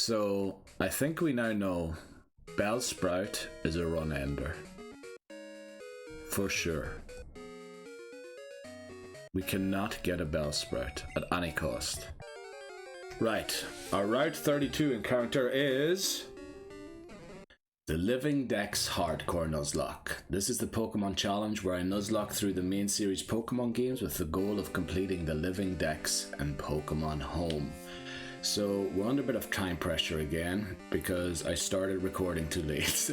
So I think we now know Bellsprout is a run ender. For sure. We cannot get a Bellsprout at any cost. Right, our Route 32 encounter is the Living Dex Hardcore Nuzlocke. This is the Pokemon challenge where I nuzlocke through the main series Pokemon games with the goal of completing the Living Dex and Pokemon Home. So we're under a bit of time pressure again because I started recording too late.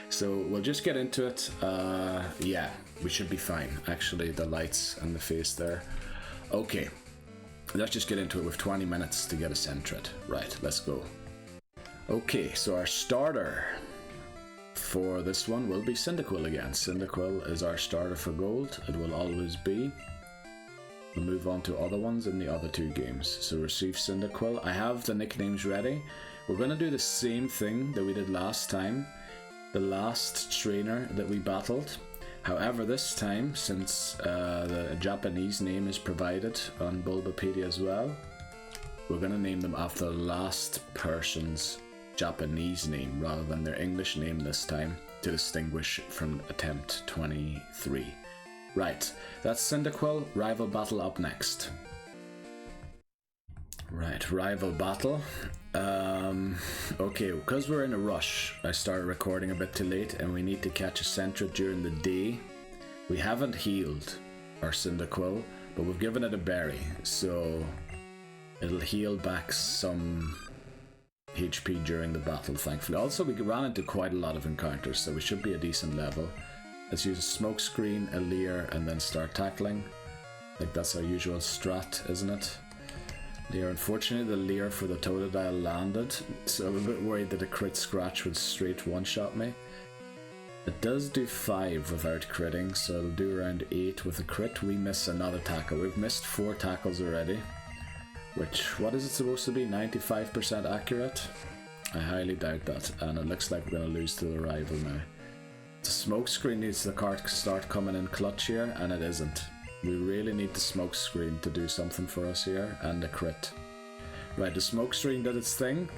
So we'll just get into it. Yeah, we should be fine. Actually, the lights and the face there. Okay, let's just get into it with 20 minutes to get a Sentret. Right, let's go. Okay, so our starter for this one will be Cyndaquil again. Cyndaquil is our starter for Gold. It will always be. We'll move on to other ones in the other two games. So receive Cyndaquil. I have the nicknames ready. We're going to do the same thing that we did last time. The last trainer that we battled. However, this time, since the Japanese name is provided on Bulbapedia as well, we're going to name them after the last person's Japanese name rather than their English name this time to distinguish from attempt 23. Right, that's Cyndaquil. Rival battle up next. Right, rival battle. Okay, because we're in a rush, I started recording a bit too late and we need to catch a Sentret during the day. We haven't healed our Cyndaquil, but we've given it a berry, so it'll heal back some HP during the battle, thankfully. Also, we ran into quite a lot of encounters, so we should be a decent level. Let's use a Smokescreen, a Leer, and then start tackling. I think that's our usual strat, isn't it? Leer. Unfortunately, the Leer for the Totodile landed, so I'm a bit worried that a crit scratch would straight one-shot me. It does do 5 without critting, so it'll do around 8 with a crit. We miss another tackle. We've missed 4 tackles already. Which, what is it supposed to be? 95% accurate? I highly doubt that, and it looks like we're going to lose to the rival now. The Smokescreen needs the card to start coming in clutch here, and it isn't. We really need the Smokescreen to do something for us here, and a crit. Right, the Smokescreen did its thing.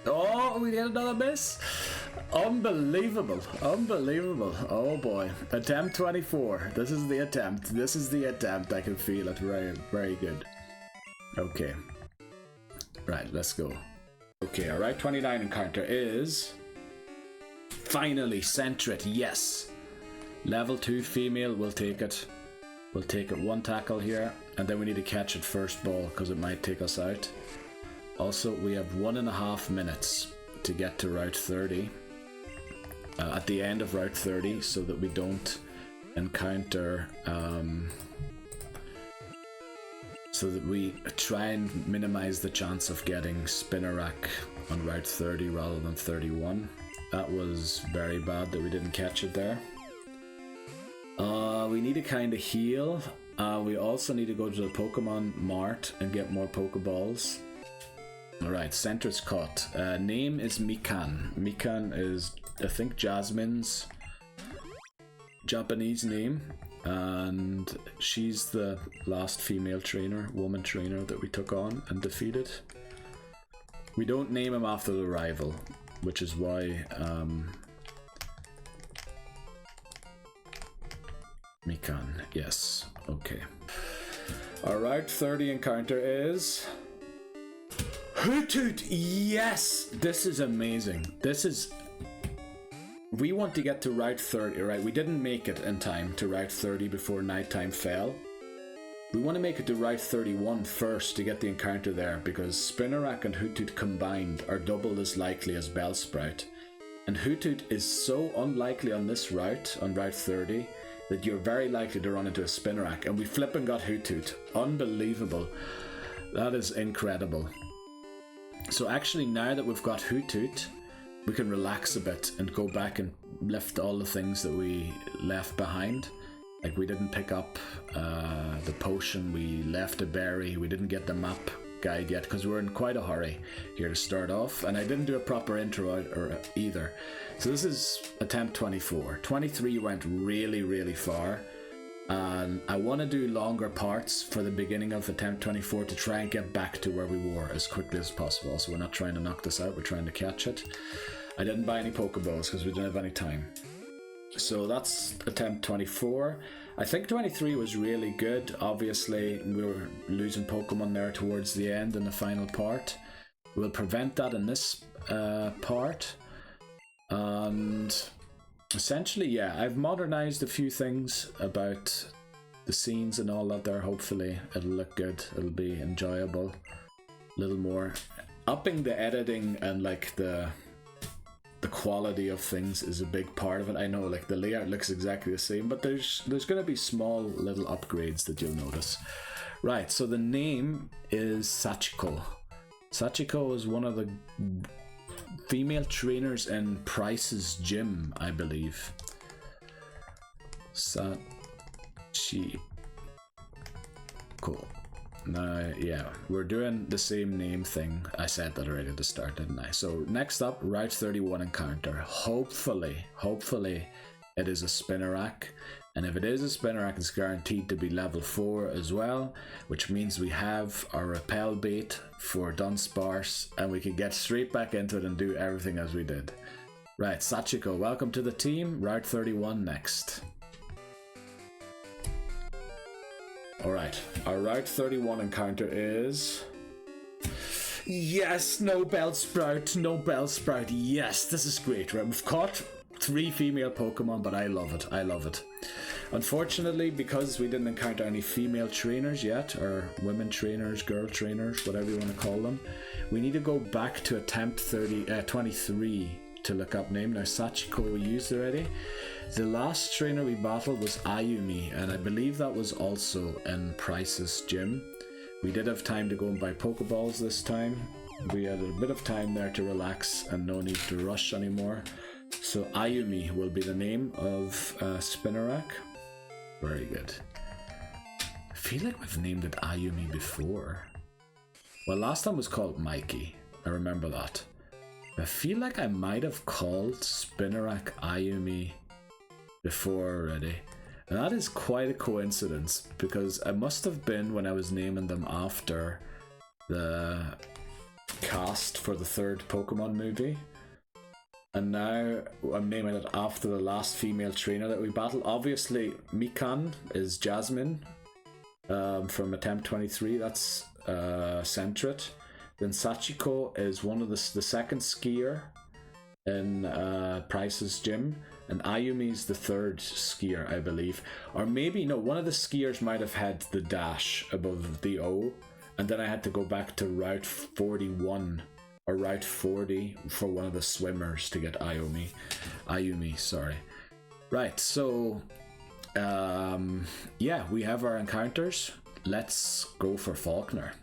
Oh, we get another miss! Unbelievable, unbelievable. Oh boy. Attempt 24. This is the attempt. This is the attempt. I can feel it. Very, very good. Okay. Right, let's go. Okay, our Route 29 encounter is... Finally, Sentret, yes! Level 2 female, we'll take it. We'll take it 1 tackle here, and then we need to catch it first ball, because it might take us out. Also, we have 1.5 minutes to get to Route 30. At the end of Route 30, so that we don't encounter... so that we try and minimize the chance of getting Spinnerack on Route 30 rather than 31. That was very bad that we didn't catch it there. We need to kind of heal. We also need to go to the Pokemon Mart and get more Pokeballs. Alright, Sentret's caught. Name is Mikan. Mikan is, I think, Jasmine's Japanese name. And she's the last female trainer, woman trainer that we took on and defeated. We don't name him after the rival, which is why Mikan, yes, okay. Our Route 30 encounter is Hoothoot, yes! This is amazing. This is... We want to get to Route 30, right? We didn't make it in time to Route 30 before nighttime fell. We want to make it to Route 31 first to get the encounter there, because Spinnerack and Hoothoot combined are double as likely as Bellsprout. And Hoothoot is so unlikely on this route, on Route 30, that you're very likely to run into a Spinnerack. And we flippin' got Hoothoot. Unbelievable. That is incredible. So actually, now that we've got Hoothoot, we can relax a bit and go back and lift all the things that we left behind. Like, we didn't pick up the potion, we left a berry, we didn't get the map guide yet because we're in quite a hurry here to start off, and I didn't do a proper intro either. So this is attempt 24. 23 went really, really far. And I want to do longer parts for the beginning of attempt 24 to try and get back to where we were as quickly as possible. So we're not trying to knock this out, we're trying to catch it. I didn't buy any Pokeballs because we didn't have any time. So that's attempt 24. I think 23 was really good. Obviously, we were losing Pokemon there towards the end in the final part. We'll prevent that in this part. And essentially, yeah, I've modernized a few things about the scenes and all that there. Hopefully, it'll look good. It'll be enjoyable. A little more. Upping the editing and like the quality of things is a big part of it. I know like the layout looks exactly the same, but there's going to be small little upgrades that you'll notice. Right, so the name is Sachiko. Sachiko is one of the female trainers in Price's gym, I believe. Sachiko. Now, yeah, we're doing the same name thing. I said that already at the start, didn't I? So next up, Route 31 encounter. Hopefully, it is a Spinarak. And if it is a Spinarak, it's guaranteed to be level 4 as well, which means we have our repel bait for Dunsparce, and we can get straight back into it and do everything as we did. Right, Sachiko, welcome to the team. Route 31 next. Alright, our Route 31 encounter is... Yes, no Bellsprout, no Bellsprout. Yes, this is great. Right, we've caught 3 female Pokemon, but I love it. I love it. Unfortunately, because we didn't encounter any female trainers yet, or women trainers, girl trainers, whatever you want to call them, we need to go back to attempt 23 to look up name. Now, Sachiko we used already. The last trainer we battled was Ayumi, and I believe that was also in Price's gym. We did have time to go and buy Pokeballs this time. We had a bit of time there to relax and no need to rush anymore. So Ayumi will be the name of Spinarak. Very good. I feel like we've named it Ayumi before. Well, last time was called Mikey. I remember that. I feel like I might have called Spinarak Ayumi before already. And that is quite a coincidence, because I must have been when I was naming them after the cast for the 3rd Pokemon movie. And now I'm naming it after the last female trainer that we battled. Obviously, Mikan is Jasmine from attempt 23. That's Sentret. Then Sachiko is one of the second skier in Price's gym. And Ayumi's the 3rd skier, I believe. Or maybe, no, one of the skiers might have had the dash above the O. And then I had to go back to Route 41 or Route 40 for one of the swimmers to get Ayumi, sorry. Right, so, yeah, we have our encounters. Let's go for Falkner.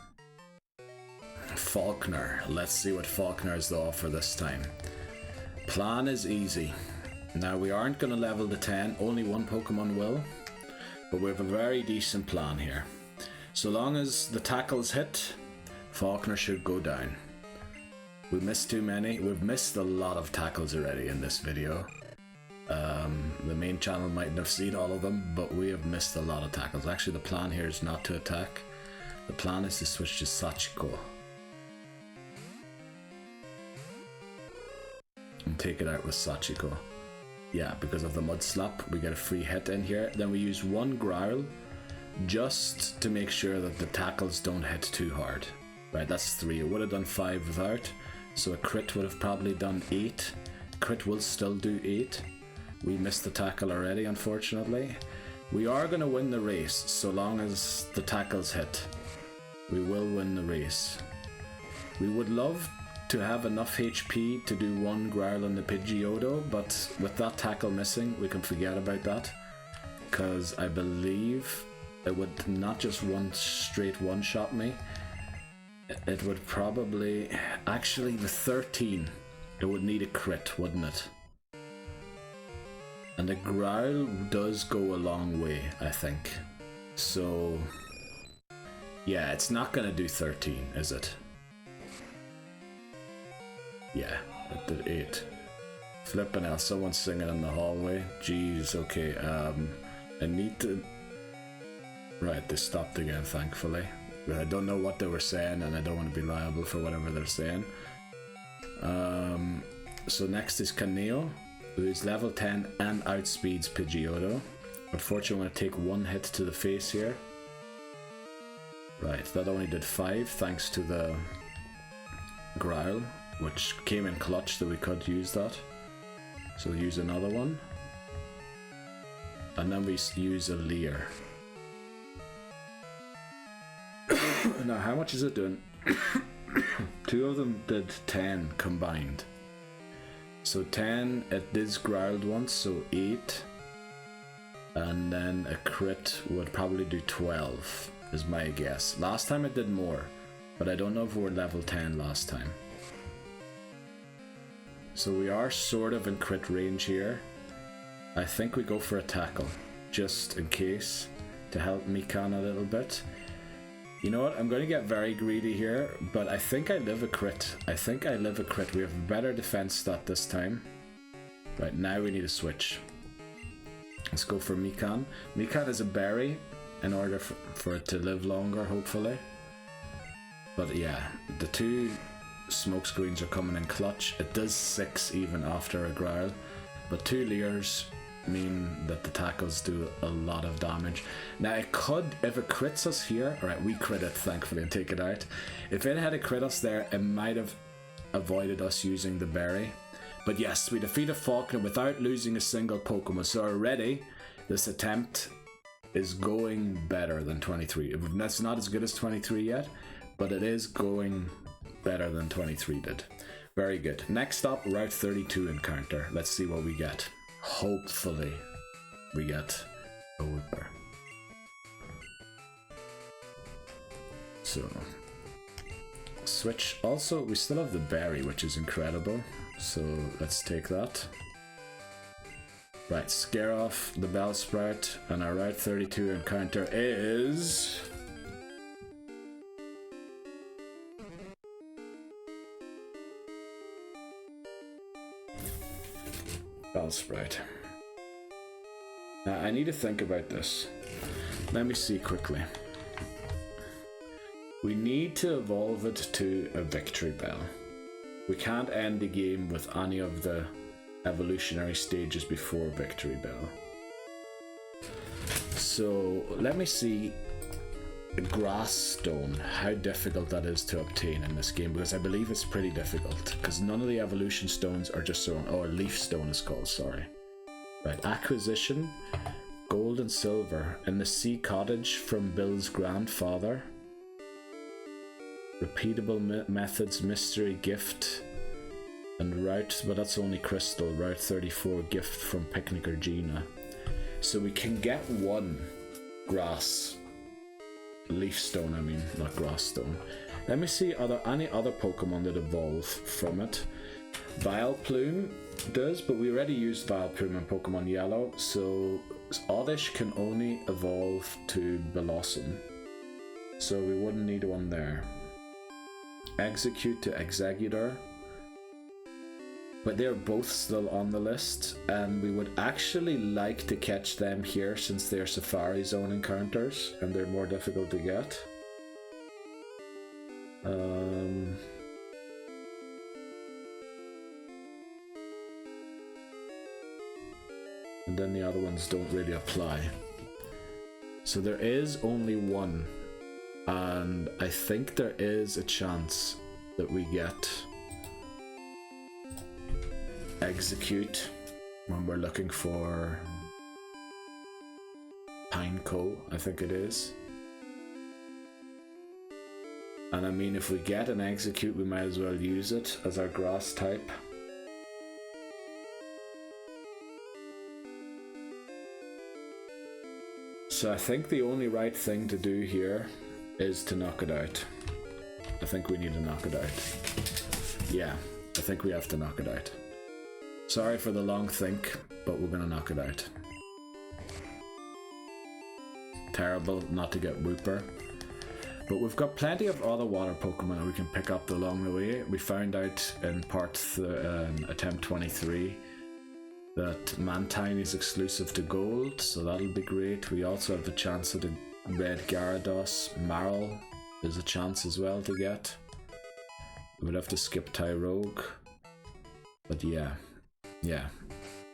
Falkner, let's see what Falkner has to offer this time. Plan is easy. Now, we aren't going to level to 10, only one Pokemon will, but we have a very decent plan here. So long as the tackles hit, Falkner should go down. We missed too many. We've missed a lot of tackles already in this video. The main channel mightn't have seen all of them, but we have missed a lot of tackles. Actually, the plan here is not to attack. The plan is to switch to Sachiko and take it out with Sachiko. Yeah, because of the Mud Slap, we get a free hit in here. Then we use 1 Growl just to make sure that the tackles don't hit too hard. Right, that's 3. It would have done 5 without, so a crit would have probably done 8. Crit will still do 8. We missed the tackle already, unfortunately. We are going to win the race, so long as the tackles hit. We will win the race. We would love to have enough HP to do 1 Growl on the Pidgeotto, but with that tackle missing, we can forget about that. Because I believe it would not just straight one-shot me. It would probably... Actually, the 13, it would need a crit, wouldn't it? And the Growl does go a long way, I think. So... yeah, it's not going to do 13, is it? Yeah, it did 8. Flipping out, someone's singing in the hallway. Jeez, okay, I need to Right, they stopped again, thankfully. I don't know what they were saying, and I don't want to be liable for whatever they're saying. So next is Kaneo, who's level 10 and outspeeds Pidgeotto. Unfortunately, I'm going to take one hit to the face here. Right, that only did 5 thanks to the Growl, which came in clutch, so we could use that. So we'll use another one. And then we use a Leer. Now, how much is it doing? 2 of them did 10 combined. So 10, it did growled once, so 8. And then a crit would probably do 12, is my guess. Last time it did more, but I don't know if we were level 10 last time. So we are sort of in crit range here. I think we go for a tackle, just in case, to help Mikan a little bit. You know what, I'm going to get very greedy here, but I think I live a crit. I think I live a crit. We have a better defense stat this time. Right, now we need a switch. Let's go for Mikan. Mikan is a berry in order for it to live longer, hopefully. But yeah, the 2 smoke screens are coming in clutch. It does 6 even after a growl, but 2 Leers mean that the tackles do a lot of damage. Now it could, if it crits us here, alright, we crit it thankfully and take it out. If it had a crit us there, it might have avoided us using the berry. But yes, we defeated Falkner without losing a single Pokemon, so already this attempt is going better than 23. That's not as good as 23 yet, but it is going better than 23 did. Very good. Next up, Route 32 encounter. Let's see what we get. Hopefully we get a Wooper. So switch. Also, we still have the berry, which is incredible, so let's take that. Right, scare off the Bellsprout, and our Route 32 encounter is Bellsprout. Now I need to think about this. Let me see quickly. We need to evolve it to a Victory Bell. We can't end the game with any of the evolutionary stages before Victory Bell. So let me see Grass Stone, how difficult that is to obtain in this game, because I believe it's pretty difficult, because none of the evolution stones are just so, oh, Leaf Stone is called, sorry. Right, acquisition, gold and silver, in the Sea Cottage from Bill's grandfather. Repeatable methods, mystery gift, and route, but that's only crystal. Route 34, gift from Picnicker Gina. So we can get one grass. Leaf stone, I mean, not grass stone. Let me see, are there any other Pokemon that evolve from it? Vileplume does, but we already used Vileplume in Pokemon Yellow, so Oddish can only evolve to Blossom, so we wouldn't need one there. Execute to Executor, but they're both still on the list, and we would actually like to catch them here since they're Safari Zone encounters and they're more difficult to get. And then the other ones don't really apply. So there is only one, and I think there is a chance that we get Execute when we're looking for Pineco, I think it is. And I mean, if we get an Execute, we might as well use it as our grass type. So I think the only right thing to do here is to knock it out. I think we need to knock it out. Yeah, I think we have to knock it out. Sorry for the long think, but we're gonna knock it out. Terrible not to get Wooper. But we've got plenty of other water Pokemon we can pick up along the way. We found out in attempt 23 that Mantine is exclusive to Gold, so that'll be great. We also have the chance at red Gyarados. Marl is a chance as well to get. We would have to skip Tyrogue. But yeah.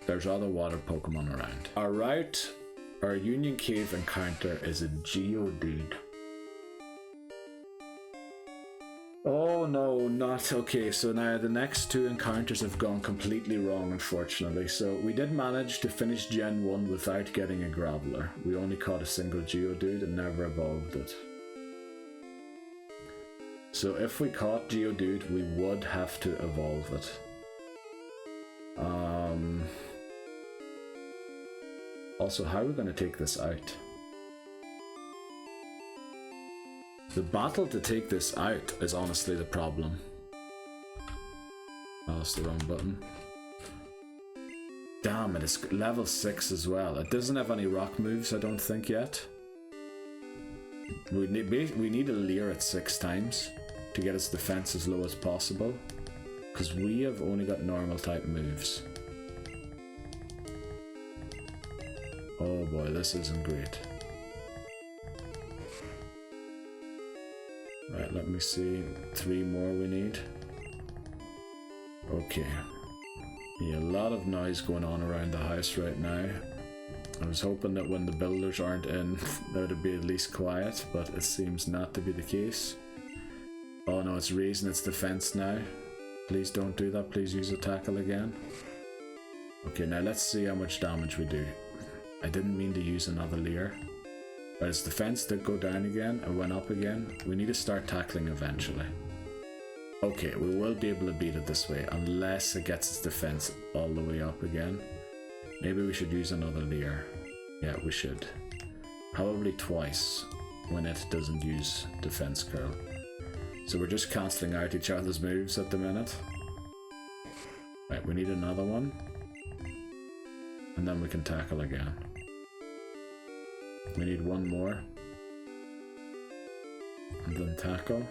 There's other water Pokemon around. Alright, our Union Cave encounter is a Geodude. Oh no, not okay. So now the next two encounters have gone completely wrong, unfortunately. So we did manage to finish Gen 1 without getting a Graveler. We only caught a single Geodude and never evolved it. So if we caught Geodude, we would have to evolve it. Also, how are we going to take this out? The battle to take this out is honestly the problem. Oh, that's the wrong button. Damn, it is level 6 as well. It doesn't have any rock moves, I don't think, yet. We need a Leer at 6 times to get its defense as low as possible, because we have only got normal type moves. Oh boy, this isn't great. Right, let me see. 3 more we need. Okay. Yeah, a lot of noise going on around the house right now. I was hoping that when the builders aren't in, that it would be at least quiet, but it seems not to be the case. Oh no, it's raising its defense now. Please don't do that. Please use a tackle again. Okay, now let's see how much damage we do. I didn't mean to use another Leer. But its defense did go down again and went up again. We need to start tackling eventually. Okay, we will be able to beat it this way, unless it gets its defense all the way up again. Maybe we should use another Leer. Yeah, we should. Probably twice, when it doesn't use defense curl. So we're just cancelling out each other's moves at the minute. Right, we need another one. And then we can tackle again. We need one more. And then tackle.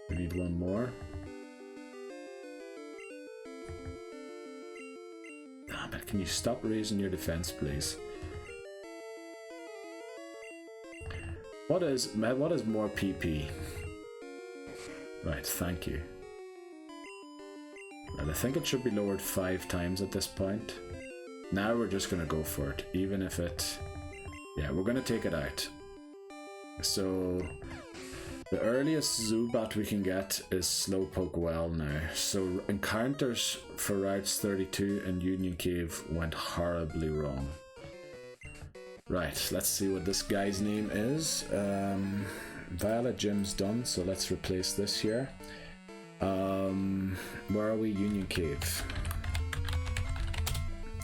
We need one more. Damn it, can you stop raising your defense, please? What is more PP? Right, thank you. Right, I think it should be lowered 5 times at this point. Now we're just gonna go for it, even if it... Yeah, we're gonna take it out. So the earliest Zubat we can get is Slowpoke Well now. So encounters for routes 32 and Union Cave went horribly wrong. Right, let's see what this guy's name is. Violet Gym's done, so let's replace this here. Where are we? Union Cave.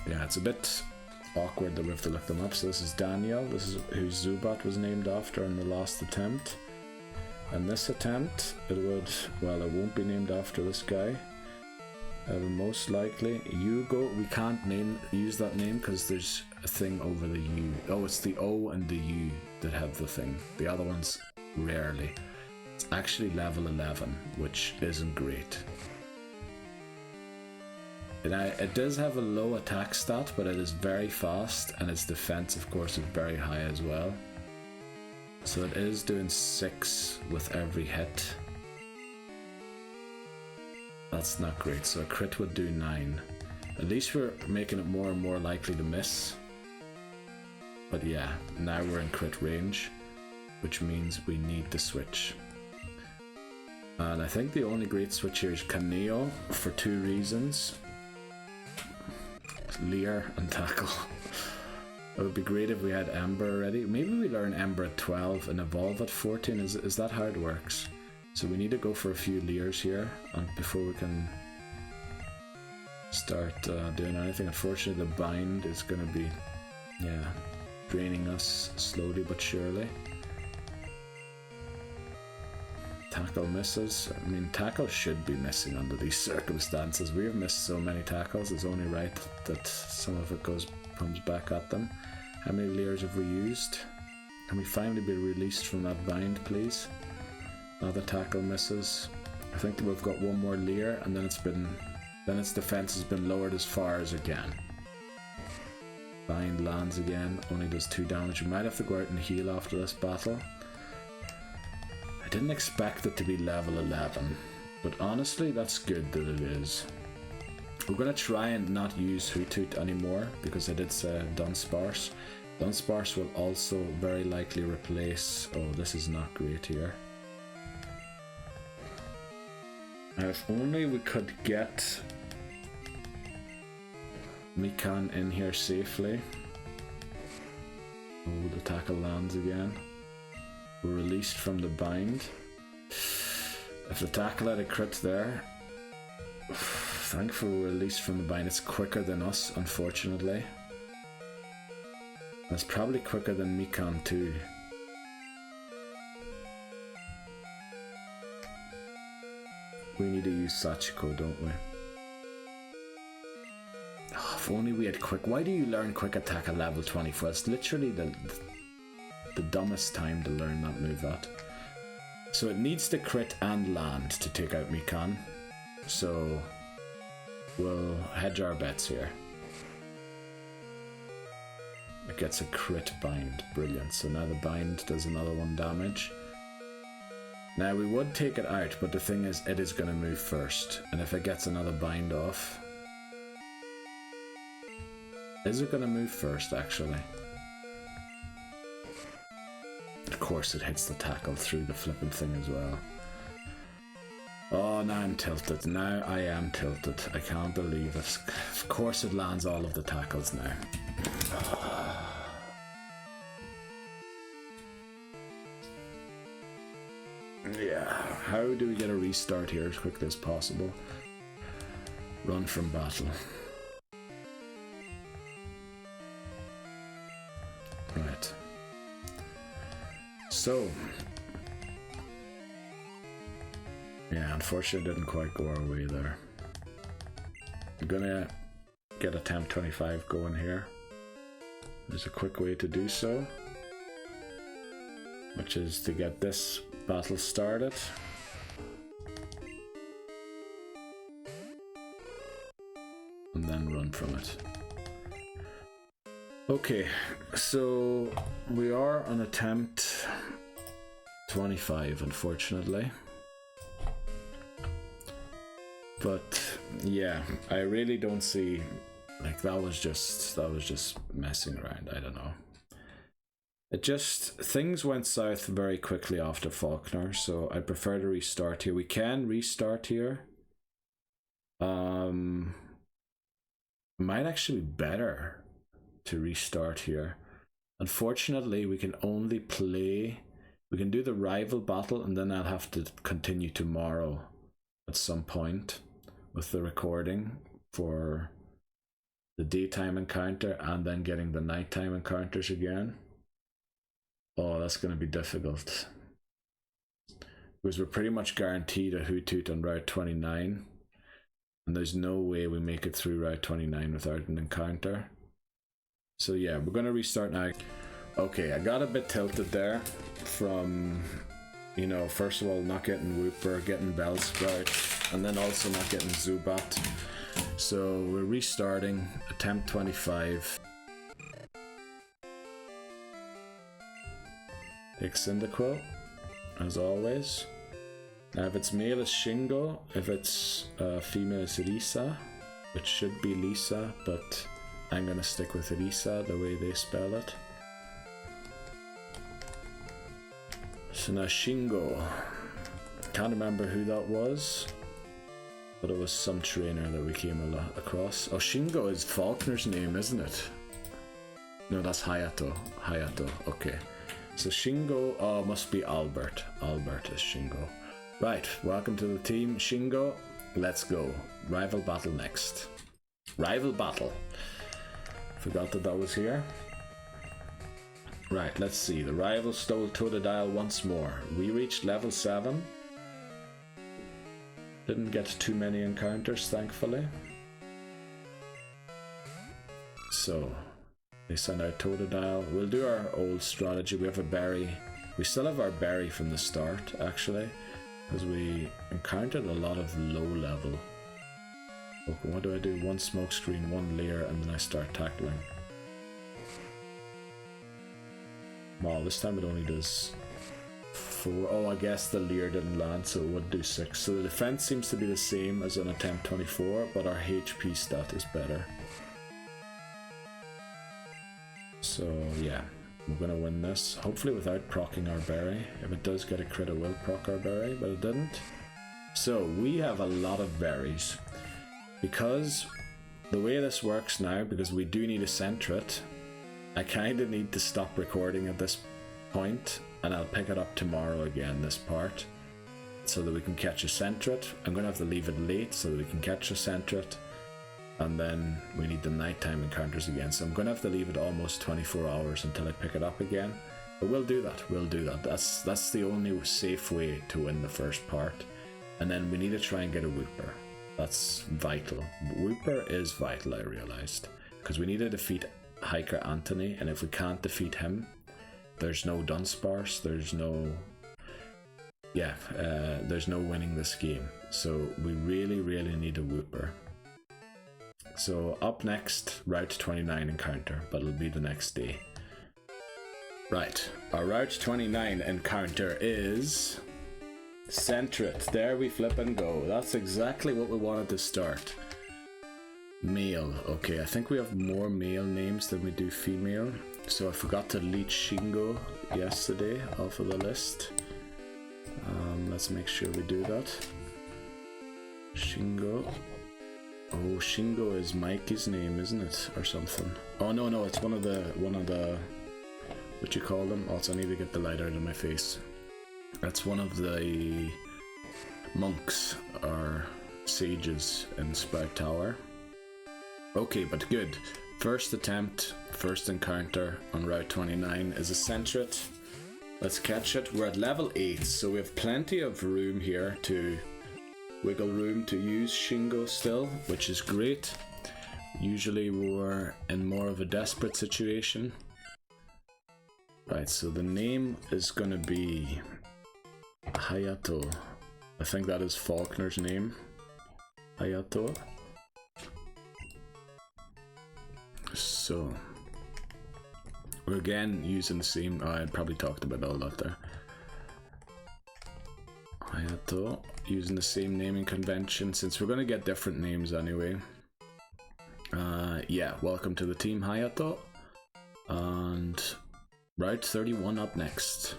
Yeah, it's a bit awkward that we have to look them up. So this is Daniel. This is who Zubat was named after in the last attempt. And this attempt, it won't be named after this guy. Most likely Hugo. We can't use that name because there's a thing over the U. Oh, it's the O and the U that have the thing. The other ones rarely. It's actually level 11, which isn't great. It does have a low attack stat, but it is very fast, and its defense, of course, is very high as well. So it is doing 6 with every hit. That's not great, so a crit would do 9. At least we're making it more and more likely to miss. But yeah, now we're in crit range, which means we need to switch. And I think the only great switch here is Kaneo for 2 reasons. Leer and Tackle. It would be great if we had Ember already. Maybe we learn Ember at 12 and evolve at 14. Is that how it works? So we need to go for a few Leers here before we can start doing anything. Unfortunately, the bind is going to be, draining us slowly but surely. Tackle misses. I mean, Tackle should be missing under these circumstances. We have missed so many tackles, it's only right that some of it comes back at them. How many Leers have we used? Can we finally be released from that bind, please? Another Tackle misses. I think we've got one more Leer, and then its defense has been lowered as far as again. Bind lands again, only does 2 damage. We might have to go out and heal after this battle. I didn't expect it to be level 11, but honestly that's good that it is. We're going to try and not use Hoothoot anymore because I did say Dunsparce. Dunsparce will also very likely replace... Oh, this is not great here. Now if only we could get Mikan in here safely. Oh, the tackle lands again. We're released from the bind. If the tackle had a crit there, thankfully we're released from the bind. It's quicker than us, unfortunately. It's probably quicker than Mikan too. We need to use Sachiko, don't we? Oh, if only we had quick. Why do you learn quick attack at level 24? It's literally the dumbest time to learn that move at. So it needs to crit and land to take out Mikan. So we'll hedge our bets here. It gets a crit bind. Brilliant. So now the bind does another 1 damage. Now we would take it out, but the thing is, it is going to move first. And if it gets another bind off... Is it going to move first, actually? Of course it hits the tackle through the flipping thing as well. Oh, now I'm tilted. Now I am tilted. I can't believe it. Of course it lands all of the tackles now. Yeah, how do we get a restart here as quickly as possible? Run from battle. Right. So. Yeah, unfortunately it didn't quite go our way there. I'm gonna get attempt 25 going here. There's a quick way to do so, which is to get this battle started. And then run from it. Okay, so we are on attempt 25, unfortunately. But yeah, I really don't see, like, that was just messing around. I don't know. It just, things went south very quickly after Falkner, so I prefer to restart here. We can restart here. Might actually be better to restart here. Unfortunately, we can only play, we can do the rival battle, and then I'll have to continue tomorrow at some point with the recording for the daytime encounter and then getting the nighttime encounters again. Oh, that's going to be difficult. Because we're pretty much guaranteed a Hoothoot on Route 29. And there's no way we make it through Route 29 without an encounter. So yeah, we're going to restart now. Okay, I got a bit tilted there from, you know, first of all not getting Wooper, getting Bellsprout, and then also not getting Zubat. So we're restarting, attempt 25. Take Cyndaquil, as always. Now if it's male, it's Shingo. If it's female, it's Risa, which should be Lisa, but I'm gonna stick with Risa, the way they spell it. So now Shingo. Can't remember who that was, but it was some trainer that we came across. Oh, Shingo is Falkner's name, isn't it? No, that's Hayato. Hayato, okay. So Shingo, oh, must be Albert. Albert is Shingo. Right, welcome to the team, Shingo. Let's go. Rival battle next. Rival battle. Forgot that was here. Right, let's see. The rival stole Totodile once more. We reached level 7. Didn't get too many encounters, thankfully. So, they send out Totodile. We'll do our old strategy. We have a berry. We still have our berry from the start, actually, because we encountered a lot of low level. Okay, what do? 1 smokescreen, 1 layer, and then I start tackling. Well, this time it only does 4. Oh, I guess the leer didn't land, so it would do 6. So the defense seems to be the same as on attempt 24, but our HP stat is better. So yeah, we're gonna win this, hopefully without proccing our berry. If it does get a crit, it will proc our berry, but it didn't. So we have a lot of berries. Because the way this works now, because we do need a Centret, I kind of need to stop recording at this point, and I'll pick it up tomorrow again, this part, so that we can catch a Centret. I'm going to have to leave it late so that we can catch a Centret, and then we need the nighttime encounters again, so I'm going to have to leave it almost 24 hours until I pick it up again. But we'll do that. That's the only safe way to win the first part. And then we need to try and get a Wooper. That's vital. Wooper is vital, I realized, because we need to defeat Hiker Anthony, and if we can't defeat him, there's no Dunsparce, there's no winning this game. So we really need a Wooper. So up next, Route 29 encounter, but it'll be the next day. Right, our Route 29 encounter is Centret. There we flip and go. That's exactly what we wanted to start. Male. Okay, I think we have more male names than we do female. So I forgot to delete Shingo yesterday off of the list. Let's make sure we do that. Shingo. Oh, Shingo is Mikey's name, isn't it? Or something. Oh no, it's one of the what you call them? Also, I need to get the light out of my face. That's one of the monks or sages in Sprout Tower. Okay, but good. First attempt, first encounter on Route 29 is a Centret. Let's catch it. We're at level 8, so we have plenty of room here to wiggle room to use Shingo still, which is great. Usually we're in more of a desperate situation. Right, so the name is gonna be Hayato. I think that is Falkner's name. Hayato. So we're again using the same. I probably talked about all that there. Hayato, using the same naming convention since we're going to get different names anyway. Yeah, welcome to the team, Hayato. And Route 31 up next.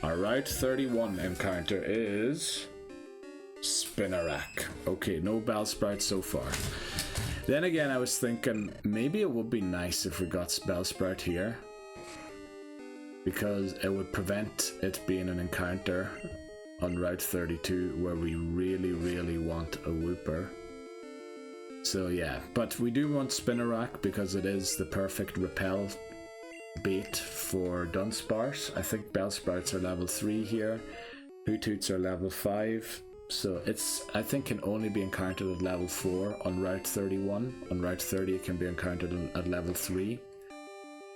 Our Route 31 encounter is Spinarak. Okay, no Bellsprout so far. Then again, I was thinking maybe it would be nice if we got Bellsprout here, because it would prevent it being an encounter on Route 32 where we really want a Wooper. So yeah, but we do want Spinarak because it is the perfect repel bait for Dunsparce. I think Bellsprouts are level 3 here, Hootoots are level 5, so it's, I think, can only be encountered at level 4 on Route 31. On Route 30 it can be encountered at level 3.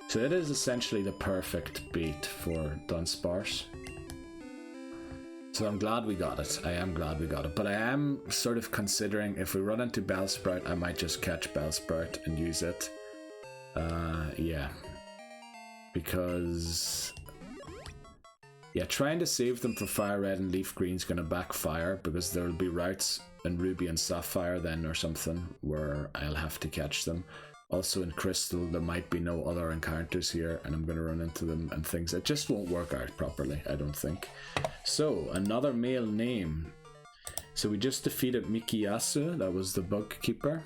So it is essentially the perfect bait for Dunsparce. So I'm glad we got it. I am glad we got it. But I am sort of considering if we run into Bellsprout, I might just catch Bellsprout and use it. Yeah. Because yeah, trying to save them for Fire Red and Leaf Green is going to backfire, because there will be routes in Ruby and Sapphire then or something where I'll have to catch them. Also in Crystal there might be no other encounters here and I'm going to run into them and things. It just won't work out properly, I don't think. So another male name. So we just defeated Mikiyasu, that was the Bug Keeper,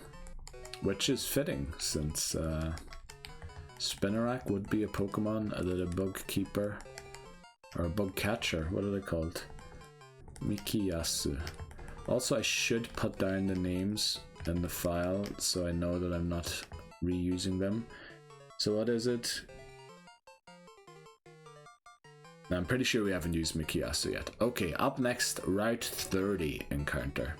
which is fitting since Spinarak would be a Pokemon that a Bug Keeper or a Bug Catcher, what are they called? Mikiyasu. Also, I should put down the names in the file so I know that I'm not reusing them. So what is it? Now, I'm pretty sure we haven't used Mikiyasu yet. Okay, up next, Route 30 encounter.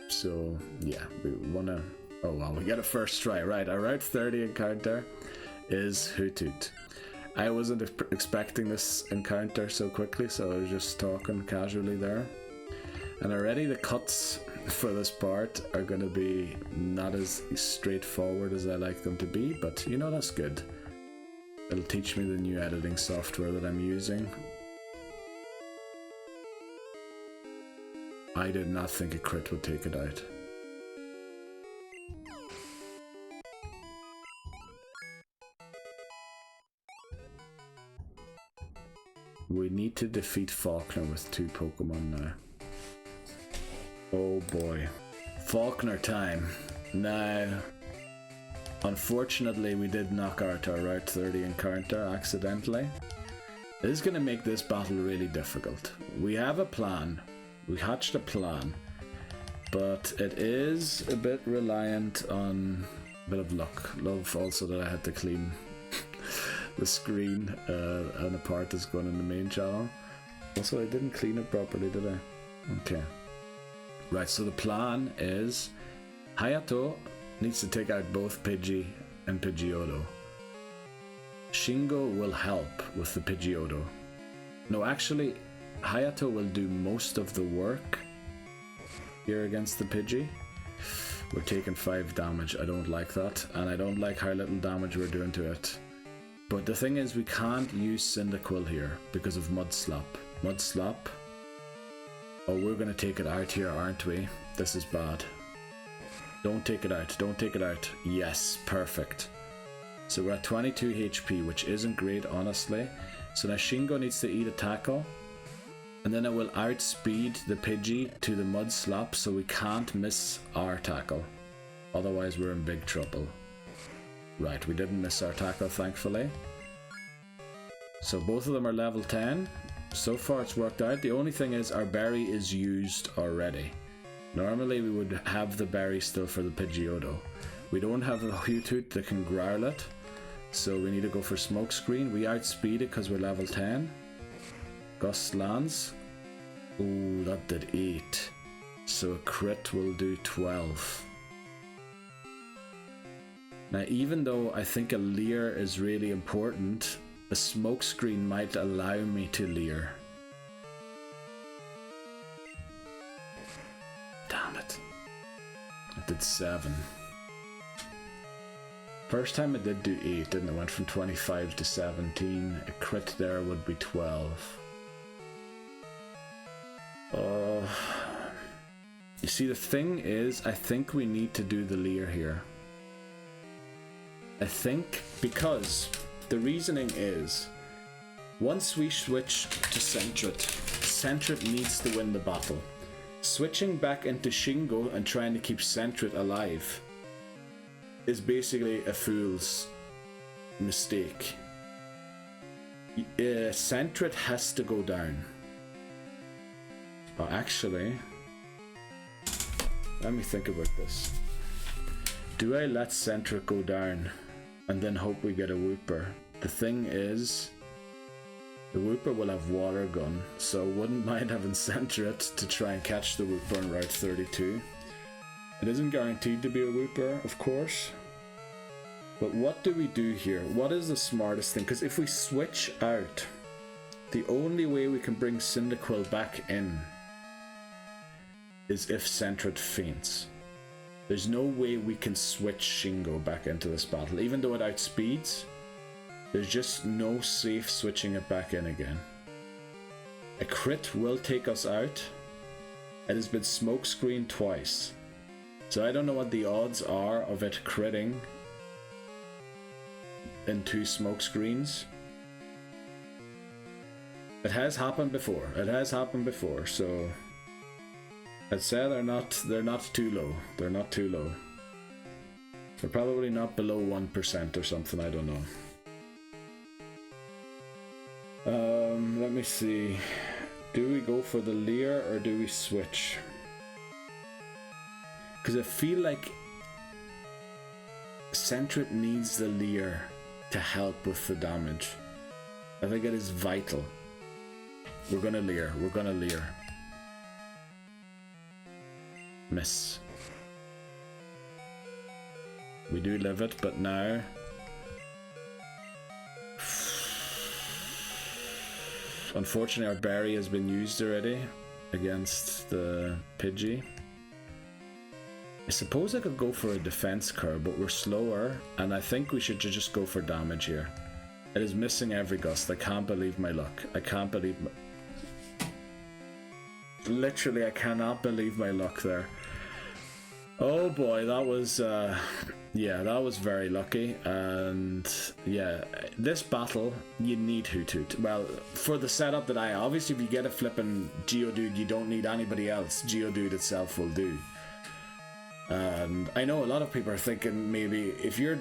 So yeah, we wanna, oh well, we got a first try. Right, our Route 30 encounter is Hootoot. I wasn't expecting this encounter so quickly, so I was just talking casually there. And already the cuts for this part are going to be not as straightforward as I like them to be, but you know, that's good. It'll teach me the new editing software that I'm using. I did not think a crit would take it out. We need to defeat Falkner with 2 Pokemon now. Oh boy. Falkner time. Now, unfortunately we did knock out our Route 30 encounter accidentally. This is going to make this battle really difficult. We have a plan. We hatched a plan. But it is a bit reliant on a bit of luck. Love also that I had to clean the screen and a part that's going in the main channel. Also, I didn't clean it properly, did I? Okay. Right, so the plan is Hayato needs to take out both Pidgey and Pidgeotto. Shingo will help with the Pidgeotto. No, actually, Hayato will do most of the work here against the Pidgey. We're taking 5 damage. I don't like that, and I don't like how little damage we're doing to it. But the thing is, we can't use Cyndaquil here because of Mudslap. Mudslap. Oh, we're gonna take it out here, aren't we? This is bad. Don't take it out. Don't take it out. Yes, perfect. So we're at 22 HP, which isn't great, honestly. So now Shingo needs to eat a tackle. And then it will outspeed the Pidgey to the Mudslap, so we can't miss our tackle. Otherwise, we're in big trouble. Right, we didn't miss our tackle, thankfully. So both of them are level 10. So far it's worked out. The only thing is our berry is used already. Normally we would have the berry still for the Pidgeotto. We don't have a Hoothoot that can growl it, so we need to go for Smokescreen. We outspeed it because we're level 10. Gust lands. Ooh, that did 8. So a crit will do 12. Now, even though I think a Leer is really important, a Smokescreen might allow me to Leer. Damn it. I did 7. First time I did do 8, and it went from 25 to 17. A crit there would be 12. You see, the thing is, I think we need to do the Leer here. I think because the reasoning is once we switch to Sentret needs to win the battle. Switching back into Shingo and trying to keep Sentret alive is basically a fool's mistake. Sentret has to go down. Oh, actually, let me think about this. Do I let Sentret go down and then hope we get a Wooper? The thing is, the Wooper will have Water Gun, so I wouldn't mind having Sentret to try and catch the Wooper on Route 32. It isn't guaranteed to be a Wooper, of course. But what do we do here? What is the smartest thing? Because if we switch out, the only way we can bring Cyndaquil back in is if Sentret faints. There's no way we can switch Shingo back into this battle. Even though it outspeeds, there's just no safe switching it back in again. A crit will take us out. It has been Smokescreen twice. So I don't know what the odds are of it critting in 2 Smokescreens. It has happened before. It has happened before, so I'd say they're not too low. They're not too low. They're probably not below 1% or something, I don't know. Let me see. Do we go for the Leer or do we switch? Because I feel like Sentret needs the Leer to help with the damage. I think it is vital. We're gonna Leer. We're gonna Leer. Miss. We do live it, but now unfortunately our berry has been used already against the Pidgey. I suppose I could go for a defense curve, but we're slower and I think we should just go for damage here. It is missing every gust. I can't believe my luck. I can't believe literally, I cannot believe my luck there. Oh boy, that was yeah, that was very lucky. And yeah, this battle you need Hoothoot. Well, for the setup that I obviously, if you get a flipping Geodude, you don't need anybody else. Geodude itself will do. And I know a lot of people are thinking, maybe if you're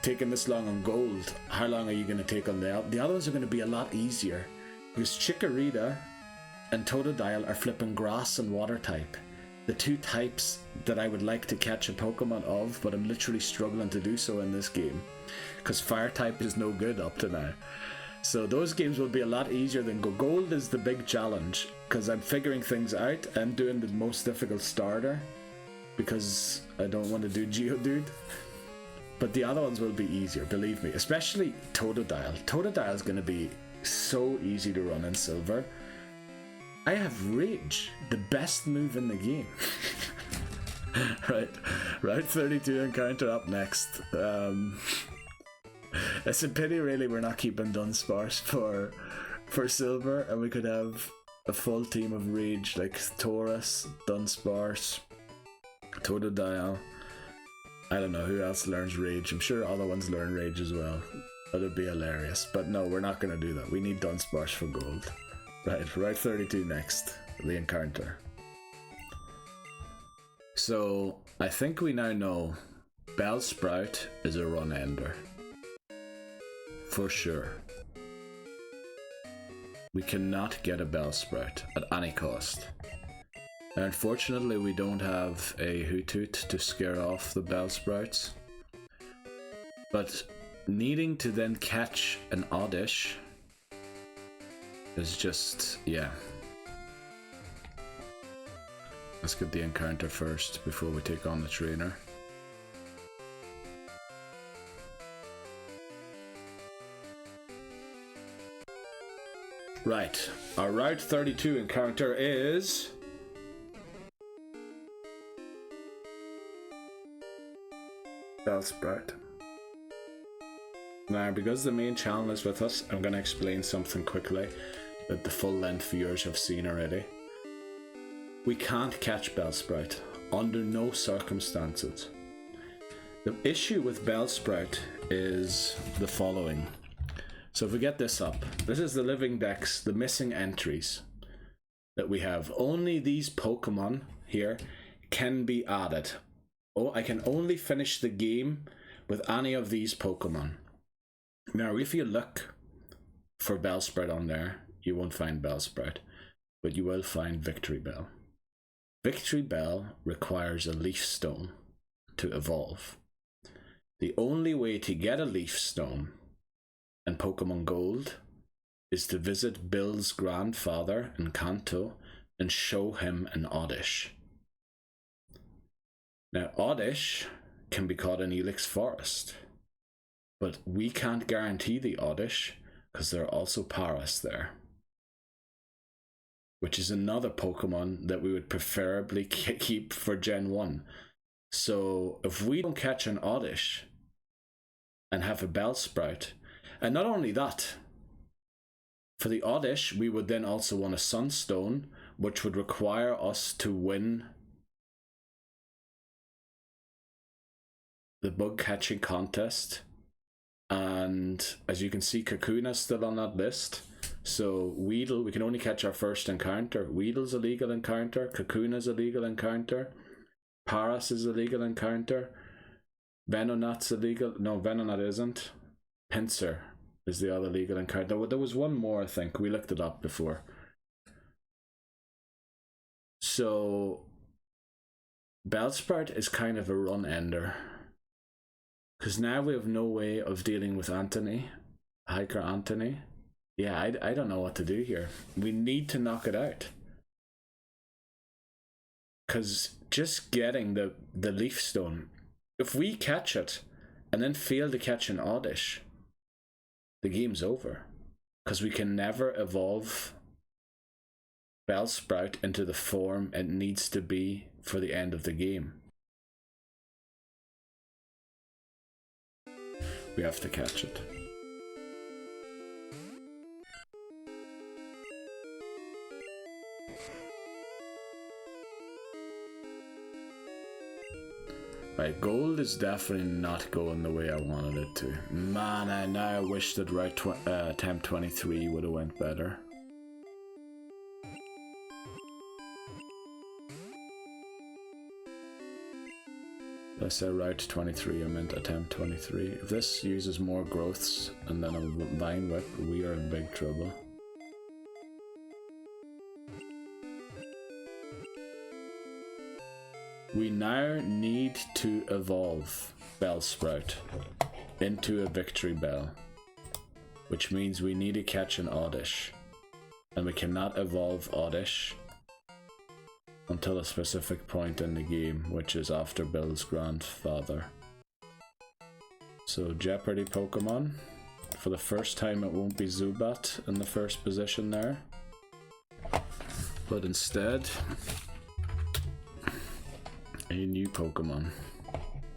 taking this long on Gold, how long are you going to take on the other ones? Are going to be a lot easier, because Chikorita and Totodile are flipping grass and water type, the two types that I would like to catch a Pokemon of, but I'm literally struggling to do so in this game because fire type is no good up to now. So those games will be a lot easier than Gold is the big challenge, because I'm figuring things out. I'm doing the most difficult starter because I don't want to do Geodude. But the other ones will be easier, believe me. Especially Totodile. Totodile is going to be so easy to run in Silver. I have Rage, the best move in the game. Right, Route 32 encounter up next. It's a pity, really, we're not keeping Dunsparce for Silver, and we could have a full team of Rage, like Tauros, Dunsparce, Totodile. I don't know who else learns Rage. I'm sure other ones learn Rage as well. That'd be hilarious. But no, we're not going to do that. We need Dunsparce for Gold. Right, Route 32 next. The encounter. So, I think we now know Bellsprout is a run ender. For sure. We cannot get a Bellsprout at any cost. And unfortunately, we don't have a Hoothoot to scare off the Bellsprouts. But needing to then catch an Oddish is just, yeah. Let's get the encounter first before we take on the trainer. Right, our Route 32 encounter is Bellsprout. Now, because the main channel is with us, I'm going to explain something quickly that the full-length viewers have seen already. We can't catch Bellsprout under no circumstances. The issue with Bellsprout is the following. So if we get this up, this is the Living Dex, the missing entries that we have. Only these Pokemon here can be added. Oh, I can only finish the game with any of these Pokemon. Now, if you look for Bellsprout on there, you won't find Bellsprout, but you will find Victory Bell. Victory Bell requires a Leaf Stone to evolve. The only way to get a Leaf Stone in Pokémon Gold is to visit Bill's grandfather in Kanto and show him an Oddish. Now, Oddish can be caught in Elix Forest, but we can't guarantee the Oddish because there are also Paras there, which is another Pokemon that we would preferably keep for Gen 1. So if we don't catch an Oddish and have a Bellsprout, and not only that, for the Oddish, we would then also want a Sunstone, which would require us to win the bug catching contest. And as you can see, Kakuna's still on that list. So Weedle, we can only catch our first encounter. Weedle's a legal encounter. Kakuna's a legal encounter. Paras is a legal encounter. Venonat's a legal... No, Venonat isn't. Pinsir is the other legal encounter. There was one more, I think. We looked it up before. So Bellsprout is kind of a run ender, because now we have no way of dealing with Anthony, Hiker Anthony. Yeah, I don't know what to do here. We need to knock it out. Because just getting the Leaf Stone, if we catch it and then fail to catch an Oddish, the game's over. Because we can never evolve Bellsprout into the form it needs to be for the end of the game. We have to catch it. Right, gold is definitely not going the way I wanted it to. Man, I now wish that attempt 23 would have went better. Did I say route 23? I meant attempt 23. If this uses more growths and then a vine whip, we are in big trouble. We now need to evolve Bellsprout into a Victory Bell, which means we need to catch an Oddish, and we cannot evolve Oddish until a specific point in the game, which is after Bill's grandfather. So Jeopardy Pokémon. For the first time it won't be Zubat in the first position there, but instead a new Pokemon,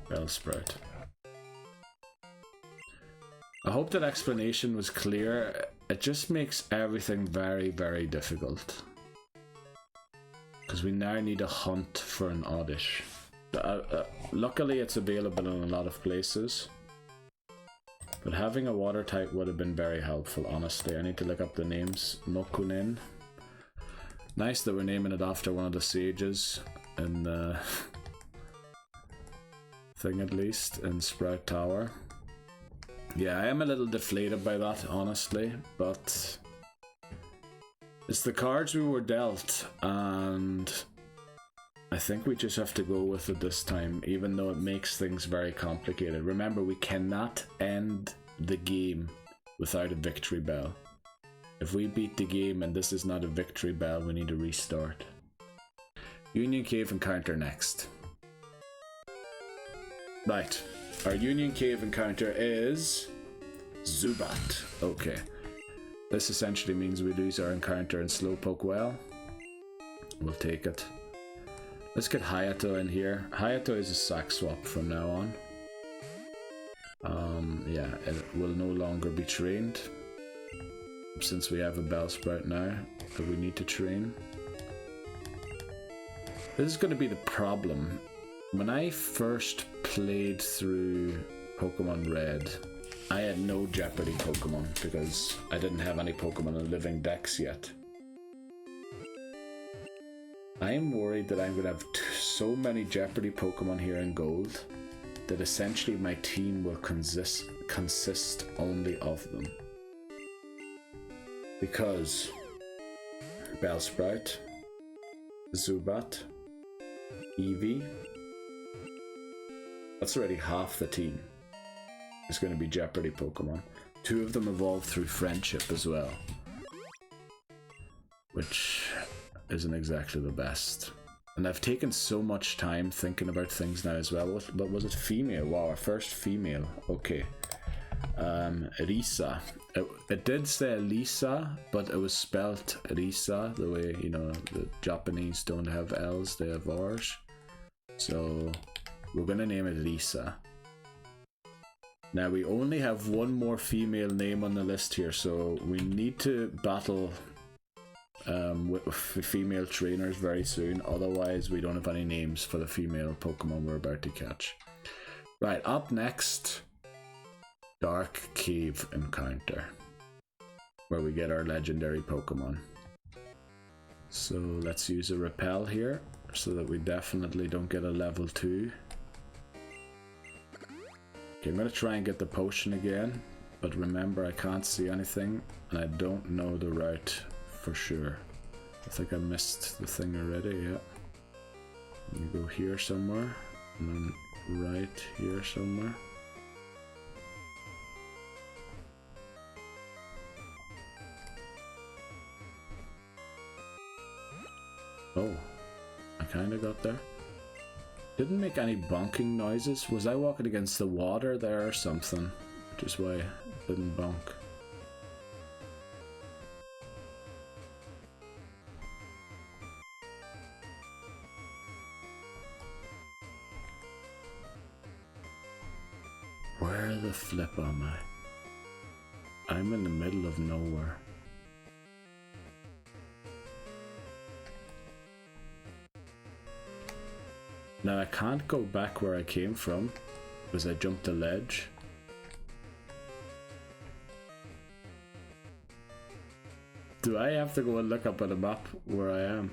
Bellsprout. I hope that explanation was clear. It just makes everything very, very difficult. Because we now need to hunt for an Oddish. Luckily it's available in a lot of places. But having a water type would have been very helpful, honestly. I need to look up the names. Mokunin. Nice that we're naming it after one of the sages in the thing, at least, in Sprout Tower. Yeah, I am a little deflated by that, honestly, but it's the cards we were dealt, and I think we just have to go with it this time, even though it makes things very complicated. Remember, we cannot end the game without a Victory Bell. If we beat the game and this is not a Victory Bell, we need to restart. Union Cave encounter next. Right, our Union Cave encounter is Zubat. Okay, this essentially means we lose our encounter in Slowpoke Well. We'll take it. Let's get Hayato in here. Hayato is a sack swap from now on. Yeah, it will no longer be trained since we have a Bellsprout now that we need to train. This is going to be the problem. When I first played through Pokemon Red, I had no Jeopardy Pokemon because I didn't have any Pokemon in Living Dex yet. I'm worried that I'm going to have so many Jeopardy Pokemon here in Gold that essentially my team will consist only of them. Because Bellsprout, Zubat, Eevee, that's already half the team. It's going to be Jeopardy Pokemon. 2 of them evolved through friendship as well, which isn't exactly the best. And I've taken so much time thinking about things now as well. But was it female? Wow, our first female. Okay. Risa. It did say Lisa, but it was spelt Risa, the way, you know, the Japanese don't have L's, they have R's. So we're gonna name it Risa. Now we only have one more female name on the list here, so we need to battle with female trainers very soon, otherwise we don't have any names for the female Pokemon we're about to catch. Right, up next, Dark Cave encounter, where we get our legendary Pokemon. So let's use a repel here so that we definitely don't get a level 2. Okay, I'm going to try and get the potion again, but remember I can't see anything and I don't know the route for sure. I think I missed the thing already, yeah. You go here somewhere, and then right here somewhere. Oh, I kinda got there. Didn't make any bonking noises. Was I walking against the water there or something? Which is why it didn't bonk. Where the flip am I? I'm in the middle of nowhere. Now I can't go back where I came from because I jumped the ledge. Do I have to go and look up on the map where I am?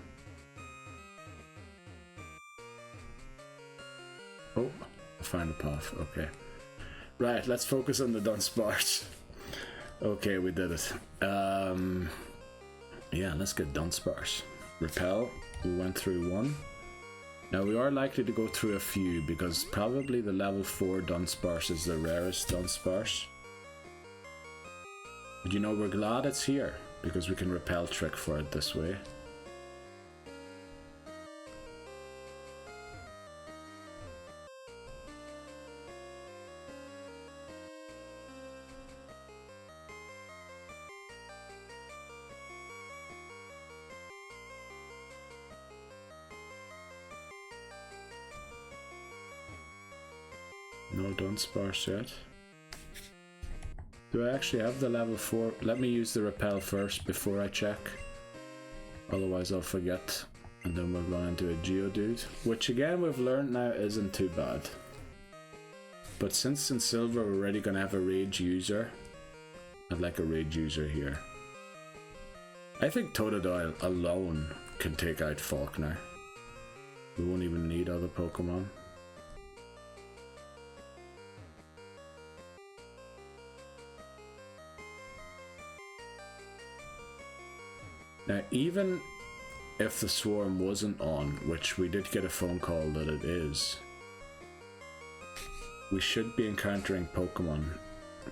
Oh, I found a path. Okay. Right, let's focus on the Dunsparce. Okay, we did it. Yeah, let's get Dunsparce. Repel, we went through one. Now we are likely to go through a few because probably the level 4 Dunsparce is the rarest Dunsparce. But you know, we're glad it's here because we can repel trick for it this way. No Dunsparce yet. Do I actually have the level 4? Let me use the repel first before I check. Otherwise I'll forget. And then we'll run into a Geodude. Which again we've learned now isn't too bad. But since in Silver we're already going to have a Rage user. I'd like a Rage user here. I think Totodile alone can take out Falkner. We won't even need other Pokemon. Now, even if the swarm wasn't on, which we did get a phone call that it is, we should be encountering Pokemon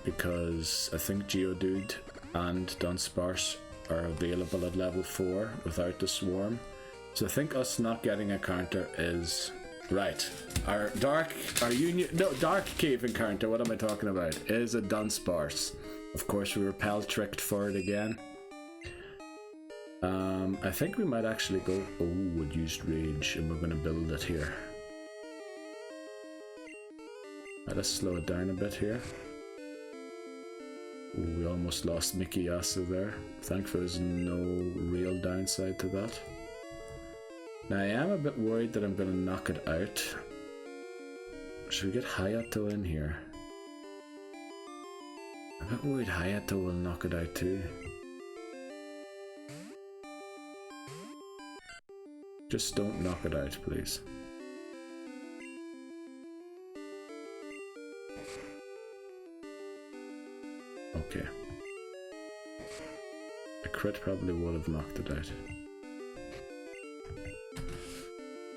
because I think Geodude and Dunsparce are available at level 4 without the swarm. So I think us not getting a counter is right. Our Dark Cave encounter, what am I talking about, is a Dunsparce. Of course we repel tricked for it again. I think we might actually go, would use Rage, and we're going to build it here. Right, let's slow it down a bit here. Ooh, we almost lost Mikiyasu there. Thankfully there's no real downside to that. Now I am a bit worried that I'm going to knock it out. Should we get Hayato in here? I'm a bit worried Hayato will knock it out too. Just don't knock it out, please. Okay. A crit probably would have knocked it out.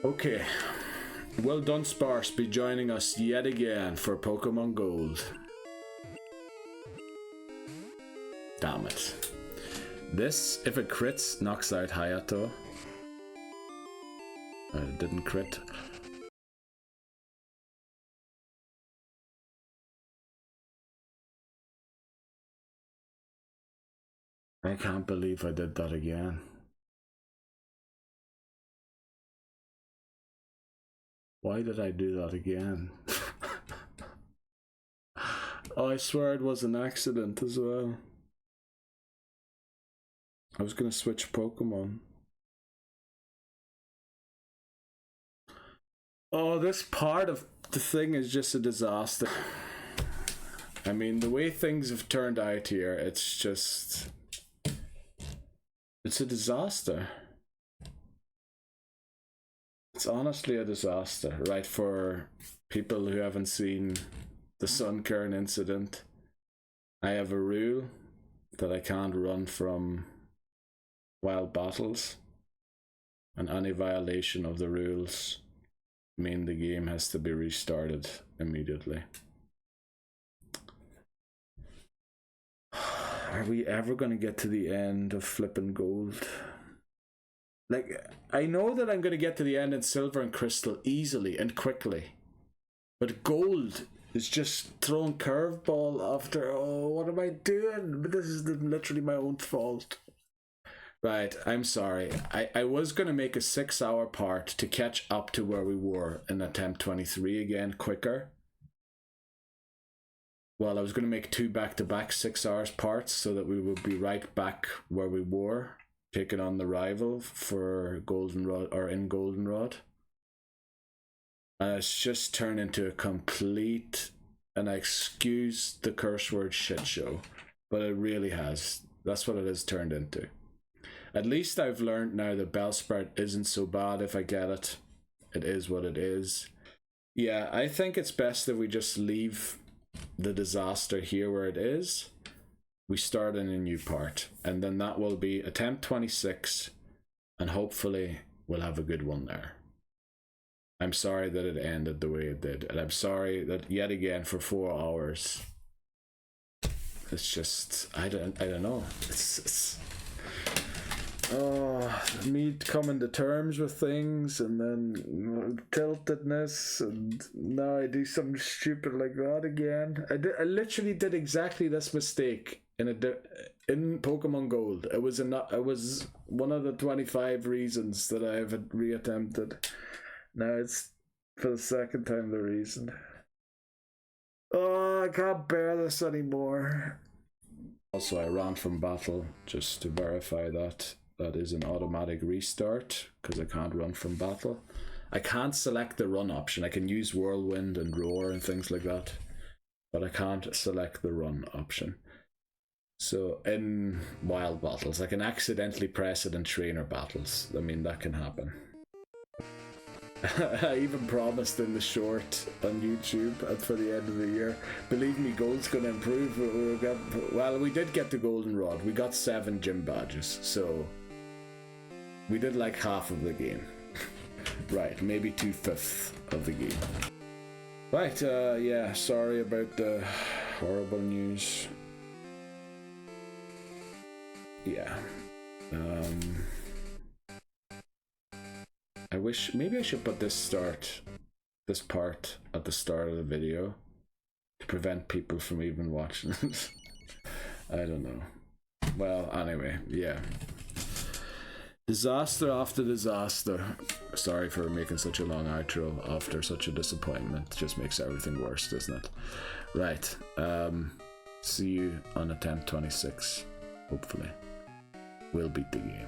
Okay. Well done, Dunsparce, be joining us yet again for Pokémon Gold. Damn it. This, if it crits, knocks out Hayato. It didn't crit. I can't believe I did that again. Why did I do that again? Oh, I swear it was an accident as well. I was gonna switch Pokemon. Oh, this part of the thing is just a disaster. I mean, the way things have turned out here, it's just... it's a disaster. It's honestly a disaster, right? For people who haven't seen the Sunkern incident, I have a rule that I can't run from wild battles, and any violation of the rules mean the game has to be restarted immediately. Are we ever going to get to the end of flipping Gold? Like, I know that I'm going to get to the end in Silver and Crystal easily and quickly, but Gold is just throwing curveball after, oh, what am I doing? But this is literally my own fault. Right, I'm sorry. I was going to make a 6-hour part to catch up to where we were in attempt 23 again, quicker. Well, I was going to make 2 back-to-back 6 hours parts so that we would be right back where we were, taking on the rival for Goldenrod, or in Goldenrod. And it's just turned into a complete, and I excuse the curse word, shit show, but it really has. That's what it has turned into. At least I've learned now that Bellsprout isn't so bad if I get it. It is what it is. Yeah, I think it's best that we just leave the disaster here where it is. We start in a new part, and then that will be attempt 26, and hopefully we'll have a good one there. I'm sorry that it ended the way it did, and I'm sorry that yet again for 4 hours. It's just I don't know. It's me coming to terms with things, and then tiltedness, and now I do something stupid like that again. I literally did exactly this mistake in Pokemon Gold. It was one of the 25 reasons that I have reattempted. Now it's for the second time the reason. Oh, I can't bear this anymore. Also, I ran from battle just to verify that that is an automatic restart, because I can't run from battle. I can't select the run option. I can use Whirlwind and Roar and things like that, but I can't select the run option. So in wild battles, I can accidentally press it in trainer battles. I mean, that can happen. I even promised in the short on YouTube for the end of the year, believe me, Gold's going to improve. We did get the golden rod. We got 7 gym badges, so we did like half of the game. Right, maybe 2/5 of the game. Right, yeah, sorry about the horrible news. Yeah. I wish, maybe I should put this part at the start of the video to prevent people from even watching it. I don't know. Well, anyway, yeah. Disaster after disaster. Sorry for making such a long outro after such a disappointment. It just makes everything worse, doesn't it? Right. See you on attempt 26. Hopefully. We'll beat the game.